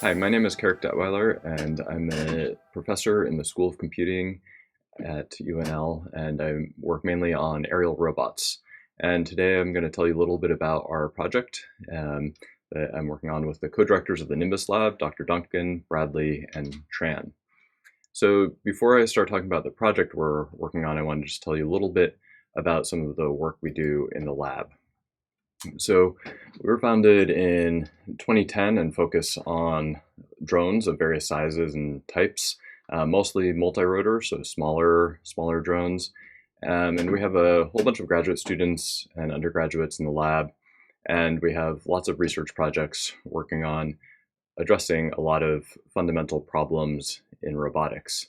Hi, my name is Carrick Detweiler, and I'm a professor in the School of Computing at UNL, and I work mainly on aerial robots. And today I'm going to tell you a little bit about our project that I'm working on with the co-directors of the Nimbus lab, Dr. Duncan, Bradley, and Tran. So before I start talking about the project we're working on, I wanted to just tell you a little bit about some of the work we do in the lab. So we were founded in 2010 and focus on drones of various sizes and types, mostly multi-rotor, so smaller drones. And we have a whole bunch of graduate students and undergraduates in the lab, and we have lots of research projects working on addressing a lot of fundamental problems in robotics.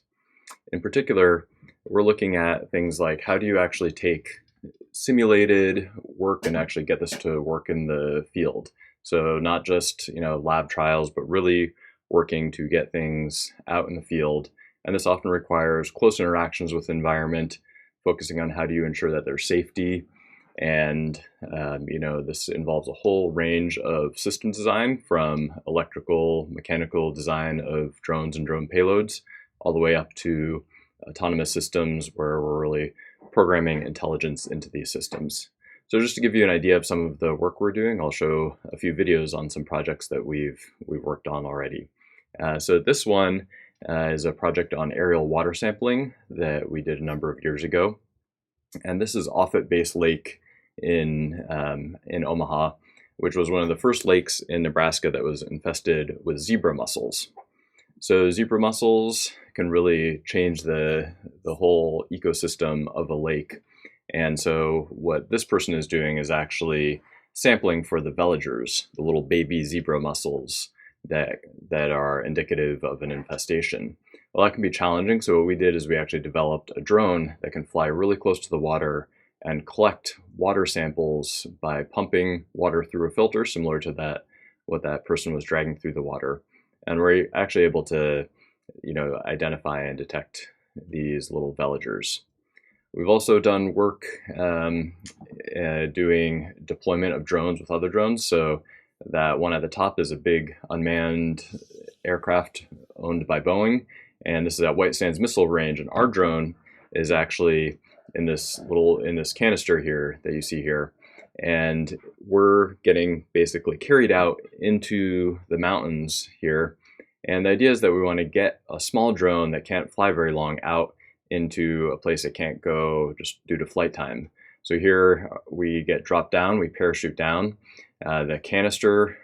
In particular, we're looking at things like how do you actually take simulated work and actually get this to work in the field. So not just lab trials, but really working to get things out in the field. And this often requires close interactions with the environment, focusing on how do you ensure that there's safety. And this involves a whole range of system design, from electrical, mechanical design of drones and drone payloads, all the way up to autonomous systems where we're really programming intelligence into these systems. So just to give you an idea of some of the work we're doing, I'll show a few videos on some projects that we've worked on already. So this one is a project on aerial water sampling that we did a number of years ago. And this is Offutt Base Lake in Omaha, which was one of the first lakes in Nebraska that was infested with zebra mussels. So zebra mussels can really change the whole ecosystem of a lake. And so what this person is doing is actually sampling for the veligers, the little baby zebra mussels that are indicative of an infestation. Well, that can be challenging. So what we did is we actually developed a drone that can fly really close to the water and collect water samples by pumping water through a filter, similar to what that person was dragging through the water. And we're actually able to, identify and detect these little veligers. We've also done work doing deployment of drones with other drones. So that one at the top is a big unmanned aircraft owned by Boeing, and this is at White Sands Missile Range. And our drone is actually in this canister here that you see here. And we're getting basically carried out into the mountains here. And the idea is that we want to get a small drone that can't fly very long out into a place it can't go just due to flight time. So here we get dropped down, we parachute down, the canister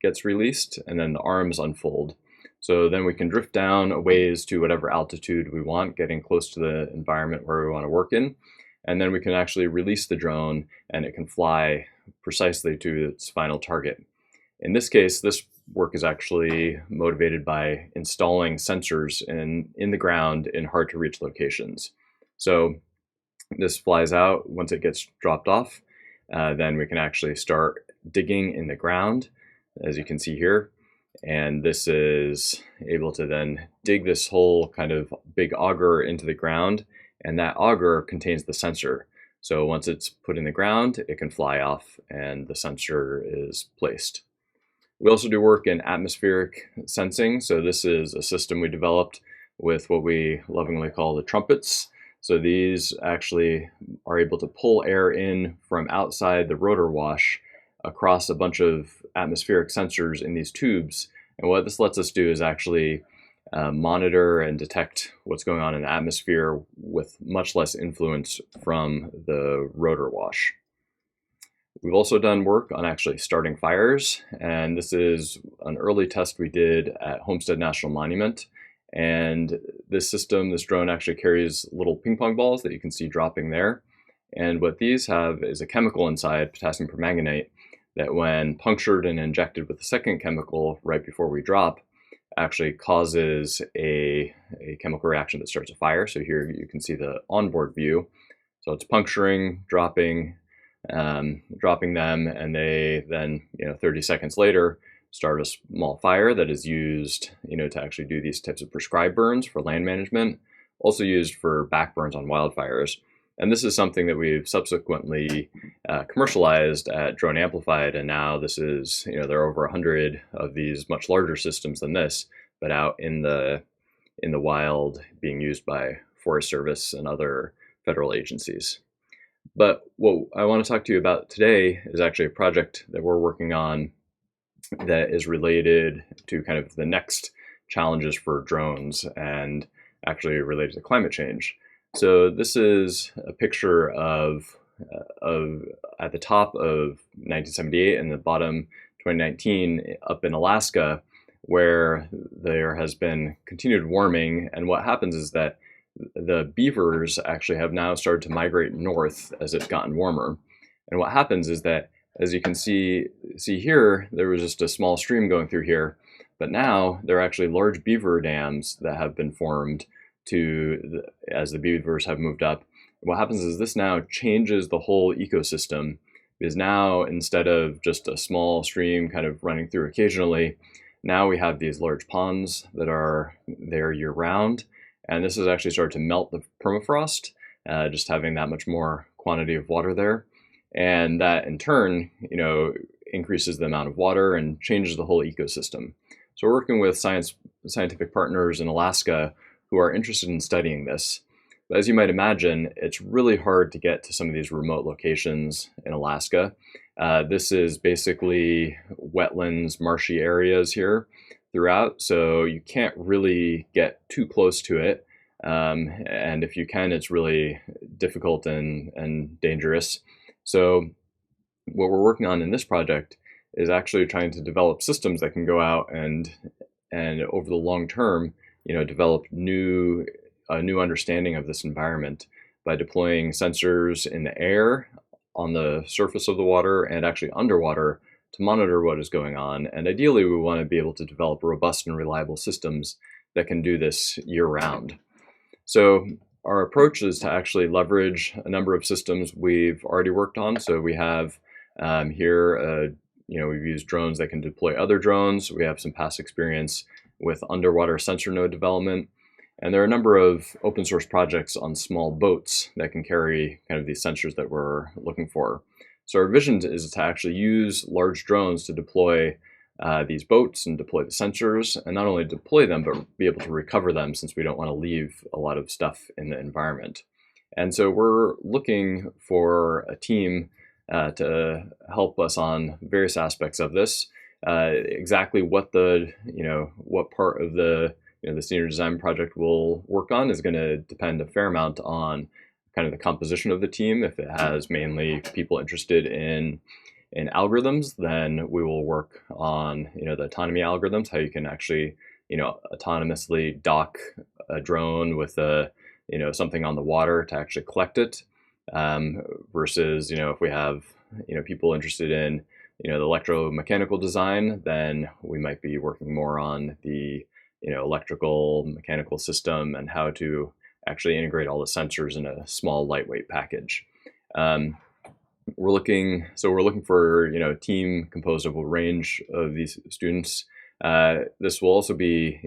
gets released, and then the arms unfold. So then we can drift down a ways to whatever altitude we want, getting close to the environment where we want to work in. And then we can actually release the drone and it can fly precisely to its final target. In this case, this work is actually motivated by installing sensors in the ground in hard to reach locations. So this flies out. Once it gets dropped off, then we can actually start digging in the ground, as you can see here. And this is able to then dig this whole kind of big auger into the ground, and that auger contains the sensor. So once it's put in the ground, it can fly off and the sensor is placed. We also do work in atmospheric sensing. So this is a system we developed with what we lovingly call the trumpets. So these actually are able to pull air in from outside the rotor wash across a bunch of atmospheric sensors in these tubes. And what this lets us do is actually monitor and detect what's going on in the atmosphere with much less influence from the rotor wash. We've also done work on actually starting fires, and this is an early test we did at Homestead National Monument. And this drone actually carries little ping pong balls that you can see dropping there. And what these have is a chemical inside, potassium permanganate, that when punctured and injected with a second chemical right before we drop, actually causes a chemical reaction that starts a fire. So here you can see the onboard view. So it's puncturing, dropping them, and they then 30 seconds later start a small fire that is used to actually do these types of prescribed burns for land management, also used for back burns on wildfires. And this is something that we've subsequently commercialized at Drone Amplified, and now this is, there are over 100 of these much larger systems than this, but out in the wild being used by Forest Service and other federal agencies. But what I want to talk to you about today is actually a project that we're working on that is related to kind of the next challenges for drones and actually related to climate change. So this is a picture of at the top of 1978 and the bottom 2019 up in Alaska, where there has been continued warming. And what happens is that the beavers actually have now started to migrate north as it's gotten warmer. And what happens is that, as you can see here, there was just a small stream going through here, but now there are actually large beaver dams that have been formed as the beavers have moved up. What happens is this now changes the whole ecosystem, because now instead of just a small stream kind of running through occasionally, now we have these large ponds that are there year round. And this has actually started to melt the permafrost, just having that much more quantity of water there. And that in turn, increases the amount of water and changes the whole ecosystem. So we're working with scientific partners in Alaska who are interested in studying this. But as you might imagine, it's really hard to get to some of these remote locations in Alaska. This is basically wetlands, marshy areas here throughout, so you can't really get too close to it. And if you can, it's really difficult and dangerous. So what we're working on in this project is actually trying to develop systems that can go out and over the long term, develop a new understanding of this environment by deploying sensors in the air, on the surface of the water, and actually underwater to monitor what is going on. And ideally, we want to be able to develop robust and reliable systems that can do this year-round. So our approach is to actually leverage a number of systems we've already worked on. So we have here, we've used drones that can deploy other drones. We have some past experience with underwater sensor node development. And there are a number of open source projects on small boats that can carry kind of these sensors that we're looking for. So our vision is to actually use large drones to deploy these boats and deploy the sensors, and not only deploy them, but be able to recover them, since we don't want to leave a lot of stuff in the environment. And so we're looking for a team to help us on various aspects of this. Exactly what what part of the senior design project we'll work on is going to depend a fair amount on kind of the composition of the team. If it has mainly people interested in algorithms, then we will work on the autonomy algorithms, how you can actually autonomously dock a drone with something on the water to actually collect it, versus if we have people interested in the electromechanical design, then we might be working more on the electrical mechanical system and how to actually integrate all the sensors in a small lightweight package. We're looking for a team composed of a range of these students. This will also be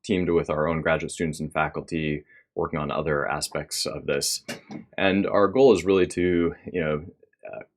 teamed with our own graduate students and faculty working on other aspects of this. And our goal is really to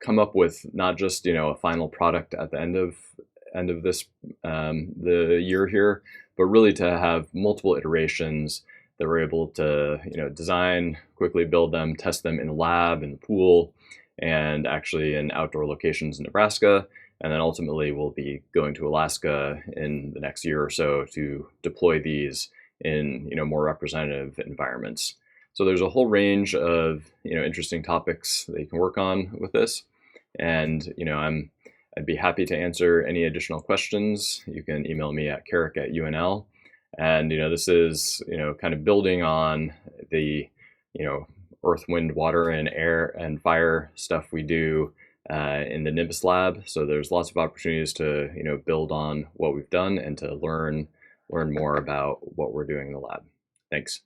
come up with not just a final product at the end of this the year here, but really to have multiple iterations that we're able to design, quickly build them, test them in a lab, in the pool, and actually in outdoor locations in Nebraska. And then ultimately we'll be going to Alaska in the next year or so to deploy these in more representative environments. So there's a whole range of interesting topics that you can work on with this. And I'd be happy to answer any additional questions. You can email me at carrick@UNL. And this is kind of building on the earth, wind, water, and air and fire stuff we do in the Nimbus lab. So there's lots of opportunities to build on what we've done and to learn more about what we're doing in the lab. Thanks.